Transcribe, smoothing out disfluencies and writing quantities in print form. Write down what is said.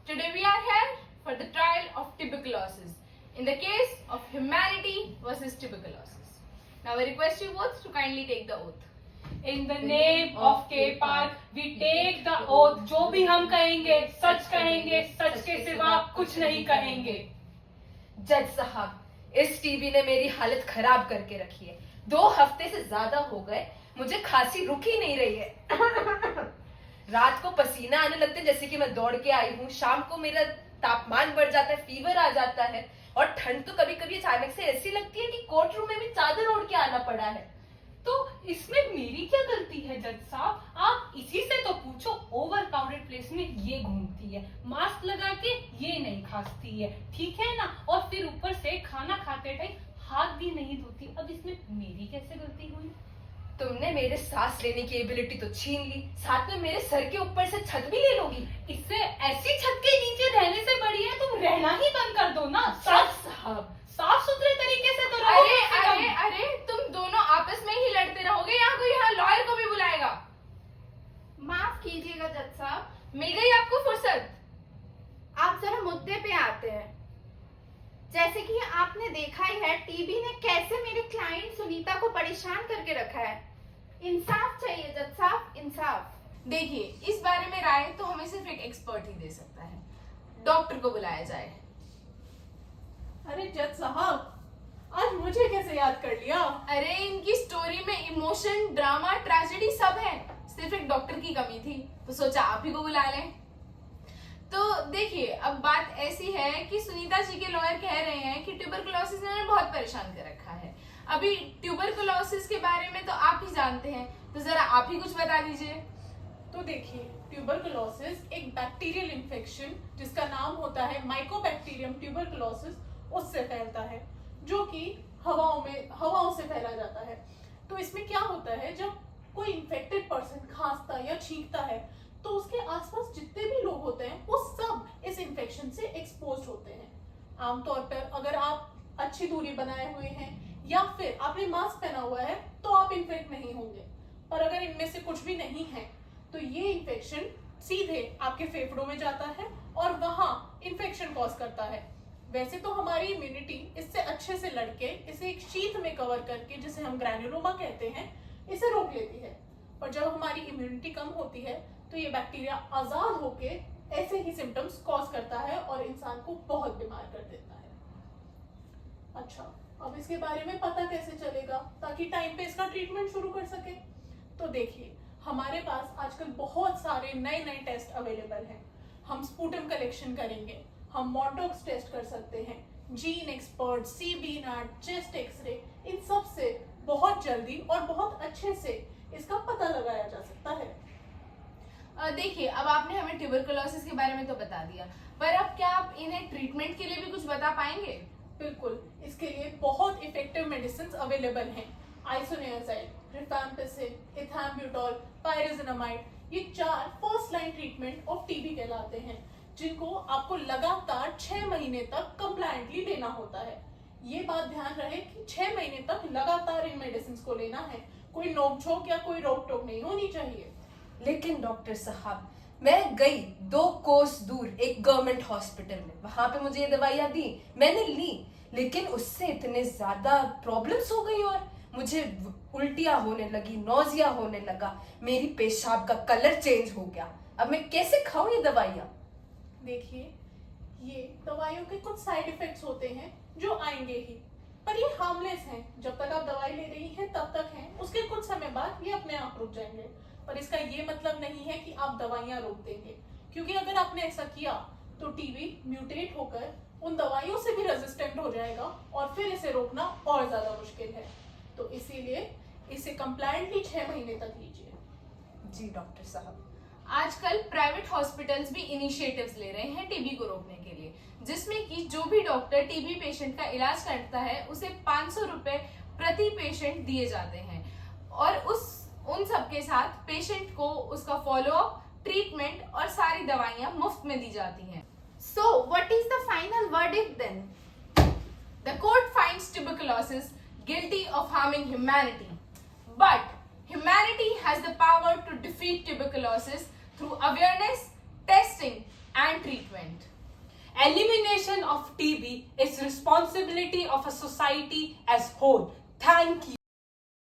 Today we are here for the trial of tuberculosis in the case of humanity versus tuberculosis. Now I request you both to kindly take the oath. In the name of K-Park, we take the oath. जो भी हम कहेंगे, सच के सिवा कुछ नहीं कहेंगे. जज साहब, इस टीबी ने मेरी हालत खराब करके रखी है. 2 हफ्ते से ज्यादा हो गए, मुझे खांसी रुक ही नहीं रही है. रात को पसीना आने लगते जैसे कि मैं दौड़ के आई हूँ. शाम को मेरा तापमान बढ़ जाता है, फीवर आ जाता है, और ठंड तो कभी कभी अचानक से ऐसी लगती है कि कोर्ट रूम में भी चादर ओढ़ के आना पड़ा है. तो इसमें मेरी क्या गलती है जज साहब? आप इसी से तो पूछो. ओवर क्राउडेड प्लेस में ये घूमती है, मास्क लगा के ये नहीं खांसती है, ठीक है ना? और फिर ऊपर से खाना खाते टाइम हाथ भी नहीं धोती. अब इसमें मेरी कैसे गलती हुई? तुमने मेरे सांस लेने की एबिलिटी तो छीन ली, साथ में मेरे सर के ऊपर से छत भी ले लोगी. इससे ऐसी छत के नीचे रहने से बढ़िया है तुम रहना ही बंद कर दो ना. जज साहब, साफ सुथरे तरीके से तो रहो. अरे तुम दोनों आपस में ही लड़ते रहोगे या कोई यहाँ लॉयर को भी बुलाएगा? माफ कीजिएगा जज साहब, मिल गई आपको फुर्सत? आप जरा मुद्दे पे आते हैं. जैसे कि आपने देखा ही है, टीबी ने कैसे मेरे क्लाइंट सुनीता को परेशान करके रखा है. इंसाफ चाहिए जज साहब, इंसाफ. देखिए, इस बारे में राय तो हमें सिर्फ एक एक्सपर्ट ही दे सकता है. डॉक्टर को बुलाया जाए. अरे जज साहब, आज मुझे कैसे याद कर लिया? अरे इनकी स्टोरी में इमोशन, ड्रामा, ट्रेजेडी सब है. सिर्फ एक डॉक्टर की कमी थी, तो सोचा आप ही को बुला लें. तो देखिए, अब बात ऐसी है कि सुनीता जी के लॉयर कह रहे हैं कि ट्यूबरकुलोसिस ने उन्हें बहुत परेशान कर रखा है. अभी ट्यूबरकुलोसिस के बारे में तो आप ही जानते हैं, तो जरा आप ही कुछ बता दीजिए. तो देखिए, ट्यूबरकुलोसिस एक बैक्टीरियल इन्फेक्शन जिसका नाम होता है माइकोबैक्टीरियम ट्यूबरकुलोसिस, उससे फैलता है, जो कि हवाओं से फैला जाता है. तो इसमें क्या होता है, जब कोई इन्फेक्टेड पर्सन खांसता या छींकता है तो उसके आसपास जितने भी लोग होते हैं वो सब इस इन्फेक्शन से एक्सपोज होते हैं. आमतौर पर अगर आप अच्छी दूरी बनाए हुए हैं या फिर आपने मास्क पहना हुआ है तो आप इन्फेक्ट नहीं होंगे. पर अगर इनमें से कुछ भी नहीं है तो ये इन्फेक्शन सीधे आपके फेफड़ों में जाता है और वहां इन्फेक्शन कॉज करता है. वैसे तो हमारी इम्यूनिटी इससे अच्छे से लड़के इसे एक शीथ में कवर करके, जिसे हम ग्रैन्युलोमा कहते हैं, इसे रोक लेती है. पर जब हमारी इम्यूनिटी कम होती है तो ये बैक्टीरिया आजाद होके ऐसे ही सिम्टम्स कॉज करता है और इंसान को बहुत बीमार कर देता है. अच्छा, अब इसके बारे में पता कैसे चलेगा ताकि टाइम पे इसका ट्रीटमेंट शुरू कर सके? तो देखिए, हमारे पास आजकल बहुत सारे नए टेस्ट अवेलेबल हैं. हम स्पूटम कलेक्शन करेंगे, हम मॉन्टॉक्स टेस्ट कर सकते हैं, gene expert, CBNAAT, chest x ray, इन सब से बहुत जल्दी और बहुत अच्छे से इसका पता लगाया जा सकता है. देखिए, अब आपने हमें ट्यूबरकुलोसिस के बारे में तो बता दिया, पर अब क्या आप इन्हें ट्रीटमेंट के लिए भी कुछ बता पाएंगे? बिल्कुल, इसके लिए बहुत इफेक्टिव मेडिसिन अवेलेबल हैं. आइसोनियाजाइड, रिफैम्पिसिन, इथैम्ब्यूटॉल, पायरिजिनामाइड, ये 4 first line treatment of TB कहलाते हैं, जिनको आपको लगातार 6 महीने तक कंप्लायंटली लेना होता है. ये बात ध्यान रहे कि 6 महीने तक लगातार इन मेडिसिन को लेना है. कोई नोक-झोंक या कोई रोक टोक नहीं होनी चाहिए. लेकिन डॉक्टर साहब, मैं गई 2 कोस दूर एक गवर्नमेंट हॉस्पिटल में, वहां पे मुझे ये दवाइयां दी, मैंने ली, लेकिन उससे इतने ज्यादा प्रॉब्लम्स हो गई और मुझे उल्टियां होने लगी, नौजिया होने लगा, मेरी पेशाब का कलर चेंज हो गया. अब मैं कैसे खाऊं ये दवाइयां? देखिए, ये दवाइयों के कुछ साइड इफेक्ट्स होते हैं जो आएंगे ही, पर ये हार्मलेस हैं. जब तक आप दवाई ले रही हैं तब तक हैं, उसके कुछ समय बाद ये अपने आप रुक जाएंगे. पर इसका ये मतलब नहीं है कि आप दवाइयां रोक देंगे, क्योंकि अगर आपने ऐसा किया तो टीबी म्यूटेट होकर उन दवाइयों से भी रेजिस्टेंट हो जाएगा और फिर इसे रोकना और ज्यादा मुश्किल है. तो इसीलिए इसे कंप्लायंटली 6 महीने तक लीजिए. जी डॉक्टर साहब. आजकल प्राइवेट हॉस्पिटल्स भी इनिशिएटिव्स ले रहे हैं टीबी को रोकने के लिए, जिसमें कि जो भी डॉक्टर टीबी पेशेंट का इलाज करता है उसे 500 रुपए प्रति पेशेंट दिए जाते हैं, और उन सबके साथ पेशेंट को उसका फॉलोअप, ट्रीटमेंट और सारी दवाइयां मुफ्त में दी जाती हैं. So, what is the final verdict then? The court finds tuberculosis guilty of harming humanity, but humanity has the power to defeat tuberculosis through awareness, testing and treatment. Elimination of TB is responsibility of a society as whole. Thank you.